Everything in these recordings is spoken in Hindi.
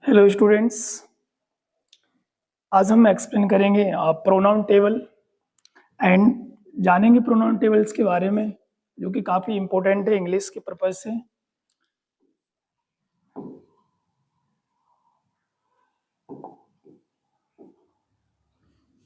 Hello students. आज हम एक्सप्लेन करेंगे प्रोनाउन टेबल एंड जानेंगे प्रोनाउन टेबल्स के बारे में, जो कि काफ़ी इम्पोर्टेंट है इंग्लिश के पर्पज से।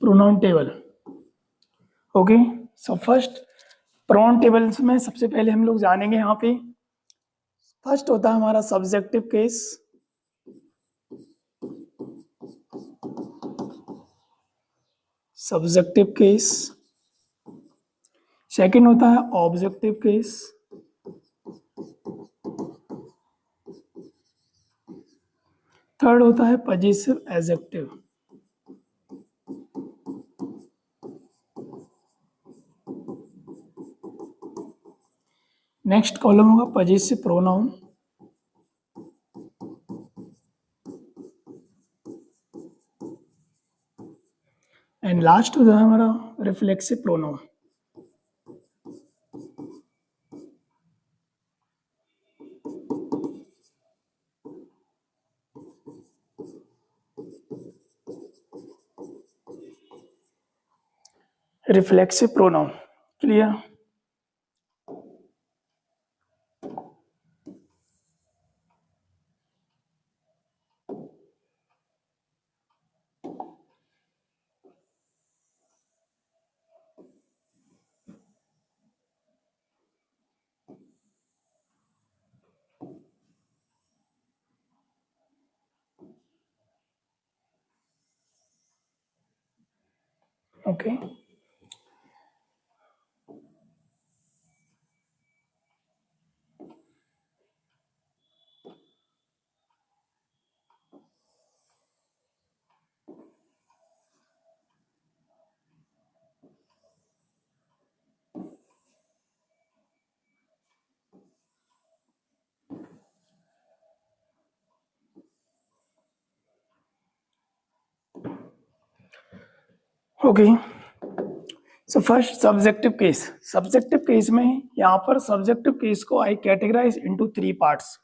Pronoun table, okay. So first pronoun tables में सबसे पहले हम लोग जानेंगे यहाँ पे फर्स्ट होता है हमारा subjective case. Subjective case. Second होता है ऑब्जेक्टिव केस। थर्ड होता है पजेसिव एडजेक्टिव। नेक्स्ट कॉलम होगा पजेसिव प्रोनाउन। एंड लास्ट होता है हमारा reflexive pronoun. Reflexive pronoun clear. Okay, okay. So first subjective case. Subjective case में यहाँ पर सब्जेक्टिव केस को I categorize into 3 parts.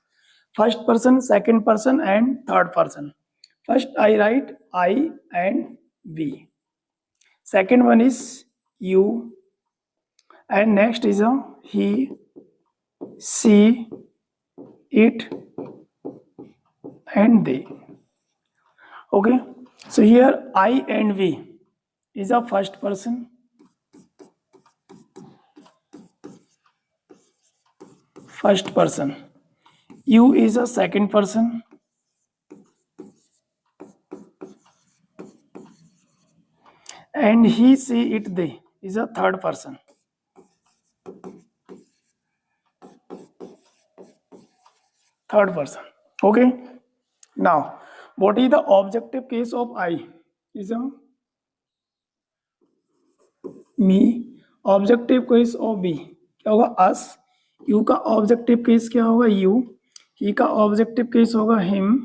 First person, second person and third person. First I write I and we, second one is you, and next is a he, she, it and they. Okay, so here I and we is a first person, you is a second person, and he, she, it, they is a third person. Okay, now what is the objective case of I? Is a me. Objective case of we क्या होगा? अस. यू का ऑब्जेक्टिव केस क्या होगा? यू. ही का ऑब्जेक्टिव केस होगा हिम.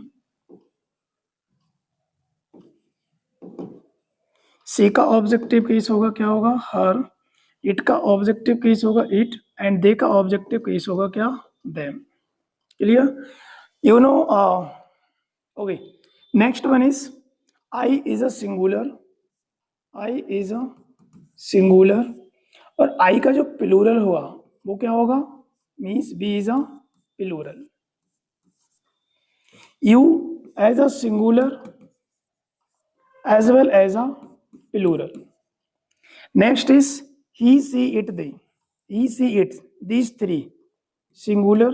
सी का ऑब्जेक्टिव केस होगा क्या होगा? हर. इट का ऑब्जेक्टिव केस होगा इट. एंड दे का ऑब्जेक्टिव केस होगा क्या? Them. Clear? You know. Okay, next one is I is a singular. I is a singular. और आई का जो प्लूरल होगा वो क्या होगा? Means we is a plural. You as a singular as well as a plural. Next is he, she, it, they. He, she, it, these three singular.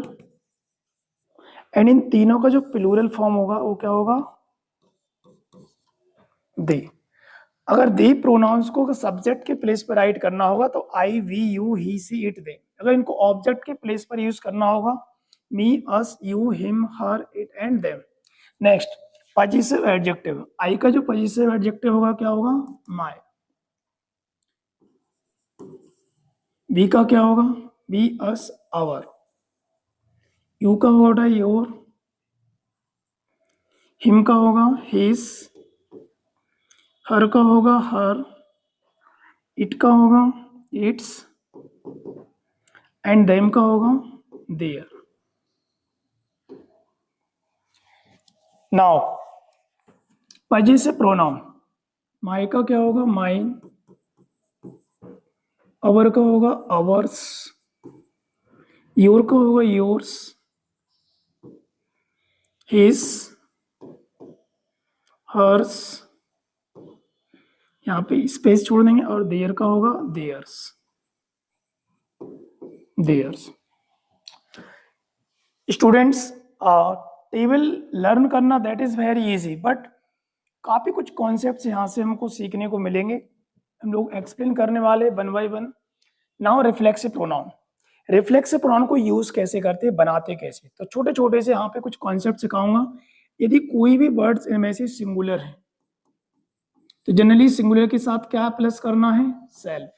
And in तीनों का जो प्लूरल फॉर्म होगा वो क्या होगा? दे. अगर दे प्रोनाउंस को सब्जेक्ट के प्लेस पर राइट करना होगा तो I, we, you, he, she, it, they. अगर इनको ऑब्जेक्ट के प्लेस पर यूज करना होगा me, us, you, him, her, it and them. Next possessive adjective. I का जो पजेसिव एडजेक्टिव होगा क्या होगा? माय. बी का क्या होगा? B, us, our. यू का होगा योर. हिम का होगा हिज. हर का होगा हर. इट का होगा इट्स. एंड देम का होगा देयर. नाउ पजेसिव प्रोनाउन, माई का क्या होगा, माइन, अवर का होगा अवर्स, योर का होगा योर्स, हिज, हर्स, यहाँ पे स्पेस छोड़ देंगे, और देयर का होगा theirs, theirs. Students, table learn करना that is very easy, but काफी कुछ कॉन्सेप्ट्स यहाँ से हमको सीखने को मिलेंगे, हम लोग एक्सप्लेन करने वाले one by one. Now reflexive pronoun, reflexive pronoun को यूज कैसे करते हैं, बनाते कैसे, तो छोटे छोटे से यहाँ पे कुछ कॉन्सेप्ट सिखाऊंगा। यदि कोई भी वर्ड्स इनमें से सिंगुलर है तो जनरली सिंगुलर के साथ क्या प्लस करना है, सेल्फ,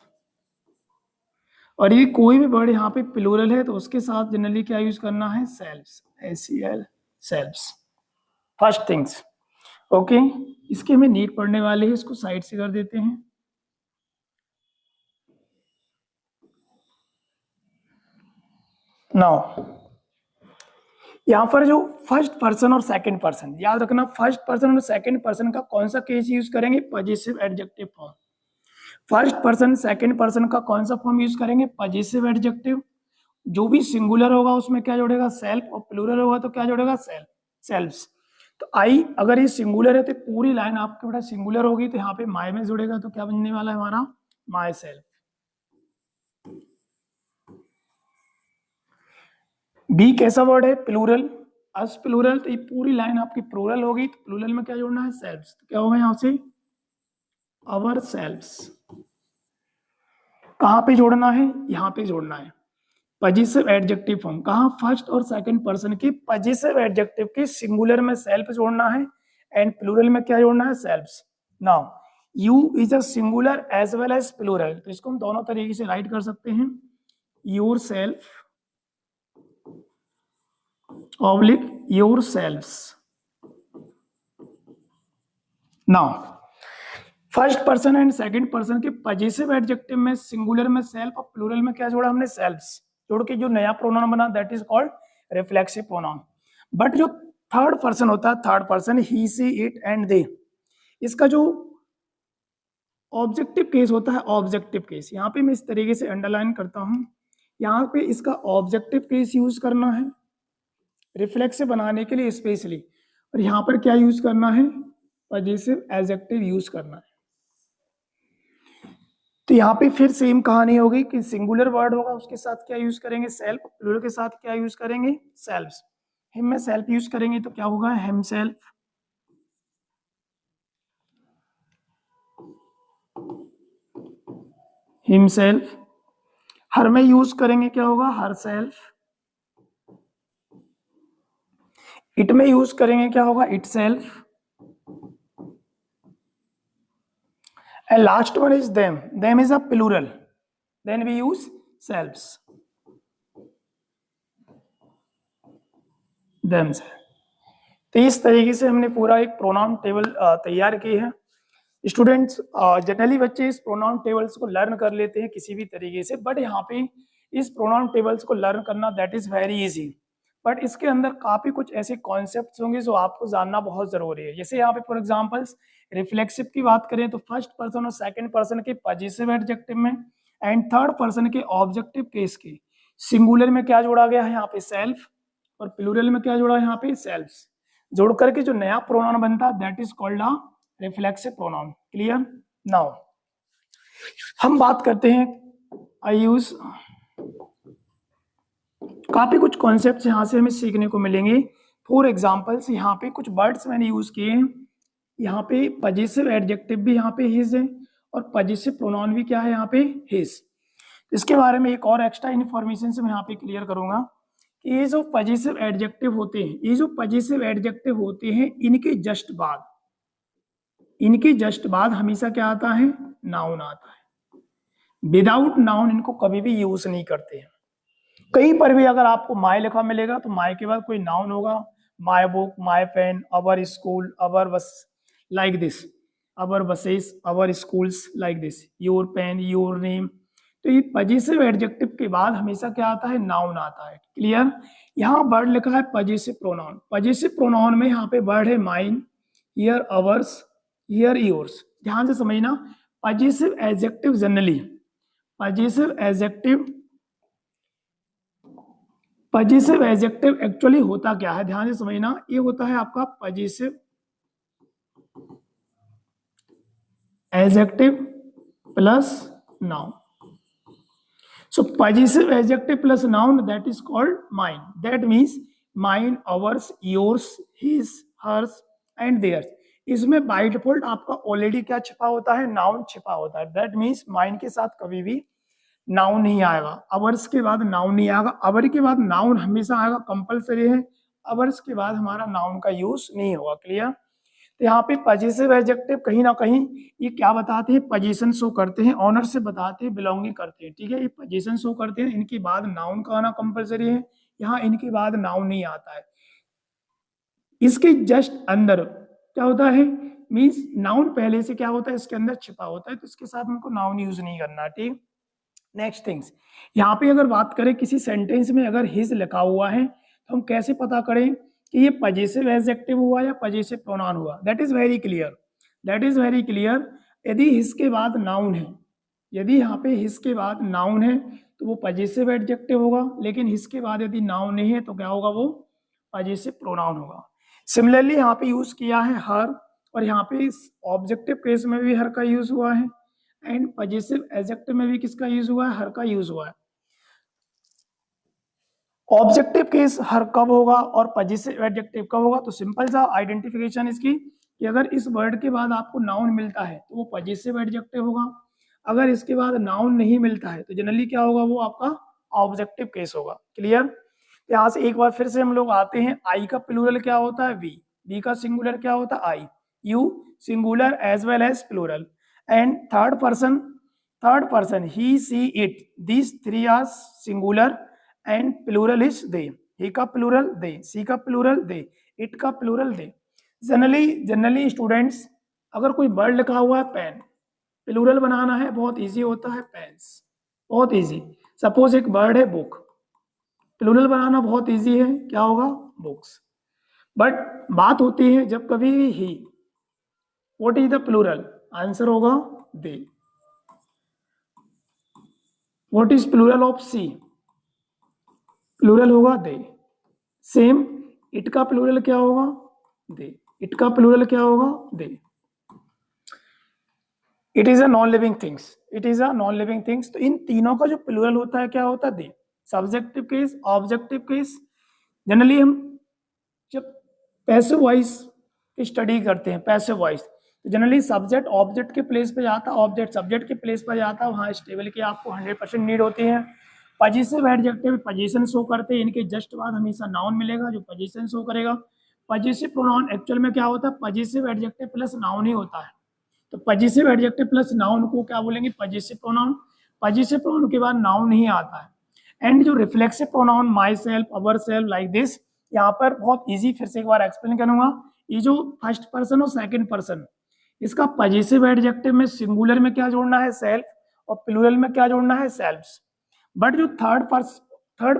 और ये कोई भी वर्ड यहाँ पे प्लूरल है तो उसके साथ जनरली क्या यूज करना है, selves, SEL, selves, first things. Okay, इसके हमें नीड पड़ने वाले हैं, इसको साइड से कर देते हैं। नाउ यहाँ पर जो फर्स्ट पर्सन और सेकंड पर्सन, याद रखना फर्स्ट पर्सन और सेकंड पर्सन का कौन सा केस यूज करेंगे, possessive adjective form. First person second person का कौन सा फॉर्म यूज करेंगे, पजेसिव एडजेक्टिव। जो भी सिंगुलर होगा उसमें क्या जोड़ेगा, सेल्फ, और प्लूरल होगा तो क्या जोड़ेगा, सेल्फ, सेल्फ्स। तो आई अगर ये सिंगुलर है तो पूरी लाइन आपके बेटा सिंगुलर होगी, तो यहाँ पे माई में जुड़ेगा तो क्या बनने वाला है हमारा, माई सेल्फ। बी कैसा वर्ड है, प्लूरल, अस प्लूरल, तो ये पूरी लाइन आपकी प्लूरल होगी, तो प्लूरल में क्या जोड़ना है, सेल्फ्स, तो क्या होगा यहाँ से, अवर सेल्फ्स। कहाँ पे जोड़ना है, यहाँ पे जोड़ना है। पजेसिव एडजेक्टिव फॉर्म, कहाँ, फर्स्ट और सेकंड पर्सन की पजेसिव एडजेक्टिव की सिंगुलर में सेल्फ जोड़ना है, एंड प्लूरल में क्या जोड़ना है, selves. Now you is a singular as well as plural, तो इसको हम दोनों तरीके से राइट कर सकते हैं, yourself oblique yourselves. Now first person and second person के पजेसिव एडजेक्टिव में सिंगुलर में सेल्फ और प्लूरल में क्या जोड़ा हमने, सेल्फ्स जोड़ के जो नया प्रोनाउन बना that is called reflexive pronoun. But जो थर्ड पर्सन होता है, third person, he, she, it and they, इसका जो ऑब्जेक्टिव केस होता है, ऑब्जेक्टिव केस, यहाँ पे मैं इस तरीके से अंडरलाइन करता हूं, यहाँ पे इसका ऑब्जेक्टिव केस यूज करना है रिफ्लेक्सिव बनाने के लिए स्पेशली, और यहाँ पर क्या यूज करना है, पजेसिव एडजेक्टिव यूज करना है। तो यहाँ पे फिर सेम कहानी होगी कि सिंगुलर वर्ड होगा उसके साथ क्या यूज करेंगे, सेल्फ, प्लूरल के साथ क्या यूज करेंगे, सेल्फ्स। हिम में सेल्फ यूज करेंगे तो क्या होगा, himself, himself. Her में यूज करेंगे क्या होगा, हर सेल्फ। इट में यूज करेंगे क्या होगा, itself. And last one is them, them is a plural, then we use selves, them से। तो इस तरीके से हमने पूरा एक प्रोनाउन टेबल तैयार की है। स्टूडेंट्स, जनरली बच्चे इस प्रोनाउन टेबल्स को लर्न कर लेते हैं किसी भी तरीके से, बट यहाँ पे इस प्रोनाउन टेबल्स को लर्न करना that is very easy, but इसके अंदर काफी कुछ ऐसे कॉन्सेप्ट्स होंगे जो आपको जानना बहुत जरूरी है। जैसे यहाँ पे फॉर एग्जांपल्स रिफ्लेक्सिव की बात करें तो फर्स्ट पर्सन और सेकंड पर्सन के पजेसिव एडजेक्टिव में एंड थर्ड पर्सन के ऑब्जेक्टिव केस के सिंगुलर में क्या जोड़ा गया है, यहाँ पे सेल्फ, और प्लूरल में क्या जोड़ा है, यहाँ पे सेल्फ्स, जोड़ करके जो नया प्रोनाउन बनता है that is called a reflexive pronoun. Clear. Now हम बात करते हैं, आई यूज, काफी कुछ कॉन्सेप्ट्स यहाँ से हमें सीखने को मिलेंगे। फॉर एग्जांपल्स यहाँ पे कुछ वर्ड्स मैंने यूज किए हैं, यहाँ पे पजेसिव एडजेक्टिव भी यहाँ पे हिज है और पजेसिव प्रोनाउन भी क्या है यहाँ पे, हिज। इसके बारे में एक और एक्स्ट्रा इन्फॉर्मेशन से मैं यहाँ पे क्लियर करूंगा कि ये जो पजेसिव एडजेक्टिव होते हैं, ये जो पजेसिव एडजेक्टिव होते हैं, इनके जस्ट बाद हमेशा क्या आता है, नाउन आता है। विदाउट नाउन इनको कभी भी यूज नहीं करते हैं। कहीं पर भी अगर आपको माय लिखा मिलेगा तो माय के बाद कोई नाउन होगा, my book, my pen, our school, our bus, like this, our buses, our schools, like this, your pen, your name, तो ये पजेसिव एडजेक्टिव के बाद हमेशा क्या आता है, नाउन आता है। क्लियर। यहाँ वर्ड लिखा है पजेसिव प्रोनाउन। पजेसिव प्रोनाउन में यहाँ पे वर्ड है mine, here ours, here yours. ध्यान से समझना, possessive adjective generally, possessive adjective actually होता क्या है, ध्यान से समझना, ये होता है आपका possessive adjective plus noun. So possessive adjective plus noun, that is called mine. That means mine, ours, yours, his, hers and theirs. इसमें बाय डिफॉल्ट आपका ऑलरेडी क्या छिपा होता है, नाउन छिपा होता है। दैट मीन्स माइन के साथ कभी भी नाउन नहीं आएगा, अवर्स के बाद नाउन नहीं आएगा, अवर के बाद नाउन हमेशा आएगा, कंपलसरी है। अवर्स के बाद हमारा नाउन का यूज नहीं होगा। क्लियर। तो यहाँ पे पजेसिव एडजेक्टिव कहीं ना कहीं ये क्या बताते हैं, पोजीशन शो करते हैं, ऑनर से बताते हैं, बिलोंगिंग करते हैं। ठीक है, ये पोजीशन शो करते हैं, इनके बाद नाउन का आना कंपलसरी है। यहाँ इनके बाद नाउन नहीं आता है। इसके जस्ट अंदर क्या होता है, मीन्स नाउन पहले से क्या होता है, इसके अंदर छिपा होता है, तो इसके साथ हमको नाउन यूज नहीं करना। ठीक। नेक्स्ट थिंग्स, यहाँ पे अगर बात करें किसी सेंटेंस में अगर हिज लिखा हुआ है तो हम कैसे पता करें कि ये पजेसिव एडजेक्टिव हुआ या पजेसिव प्रोनाउन हुआ। That is very clear, that is very clear. यदि हिज के बाद नाउन है, यदि यहाँ पे हिज के बाद नाउन है तो वो पजेसिव एडजेक्टिव होगा, लेकिन हिज के बाद यदि नाउन नहीं है तो क्या होगा, वो पजेसिव प्रोनाउन होगा। सिमिलरली यहाँ पे यूज किया है हर, और यहाँ पे ऑब्जेक्टिव केस में भी हर का यूज हुआ है, एंड पजेसिव एडजेक्टिव में भी किसका यूज हुआ है, हर का यूज हुआ है। ऑब्जेक्टिव केस हर कब होगा और पजेसिव एडजेक्टिव कब होगा, तो सिंपल सा आइडेंटिफिकेशन इसकी कि अगर इस वर्ड के बाद आपको नाउन मिलता है तो वो पजेसिव एडजेक्टिव होगा, अगर इसके बाद नाउन नहीं मिलता है तो जनरली क्या होगा, वो आपका ऑब्जेक्टिव केस होगा। क्लियर। यहाँ से एक बार फिर से हम लोग आते हैं, आई का प्लूरल क्या होता है, वी, वी का सिंगुलर क्या होता है, I, you singular as well as plural, and third person he, she, it, these three are singular and plural is they. he का प्लूरल they, सी का प्लूरल they, इट का प्लूरल they. जनरली स्टूडेंट्स अगर कोई वर्ड लिखा हुआ है पेन, प्लूरल बनाना है बहुत इजी होता है, पेन्स, बहुत इजी। सपोज एक वर्ड है बुक, प्लूरल बनाना बहुत इजी है, क्या होगा, बुक्स। बट बात होती है जब कभी भी he, what is the plural, answer होगा they. What is plural of she, plural होगा दे। सेम इट का प्लूरल क्या होगा, दे, इट का प्लूरल क्या होगा, they. It is a non living things, it is a non living things. तो इन तीनों का जो प्लूरल होता है क्या होता है, they. Subjective case, objective case, generally हम जब पैसिव वॉइस की स्टडी करते हैं, पैसिव वॉइस, तो जनरली सब्जेक्ट ऑब्जेक्ट के प्लेस पे जाता है, ऑब्जेक्ट सब्जेक्ट के प्लेस पर जाता है, वहाँ स्टेबल की आपको 100% नीड होती है। पजेसिव एडजेक्टिव पोजीशन शो करते हैं, इनके जस्ट बाद हमेशा नाउन मिलेगा जो पोजीशन शो करेगा। पजेसिव प्रोनाउन एक्चुअल में क्या होता है, पजेसिव एडजेक्टिव प्लस नाउन ही होता है। तो पजेसिव एडजेक्टिव प्लस नाउन को क्या बोलेंगे, पजेसिव प्रोनाउन। पजेसिव प्रोनाउन के बाद नाउन नहीं आता है। एंड जो reflexive pronoun my self, our self, like this, यहाँ पर बहुत इजी, फिर से एक बार एक्सप्लेन करूंगा। ये जो फर्स्ट पर्सन और सेकंड पर्सन, इसका पजेसिव एडजेक्टिव में सिंगुलर में क्या जोड़ना है, सेल्फ, और प्लूरल में क्या जोड़ना है, सेल्फ्स। बट जो थर्ड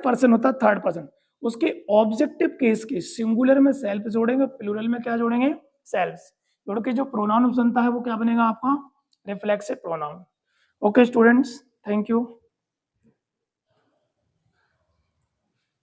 पर्सन होता है, थर्ड पर्सन, उसके ऑब्जेक्टिव केस के सिंगुलर में सेल्फ जोड़ेंगे, प्लूरल में क्या जोड़ेंगे, सेल्फ्स। जोड़ के जो प्रोनाउन बनता है वो क्या बनेगा आपका, reflexive pronoun. Okay students, thank you.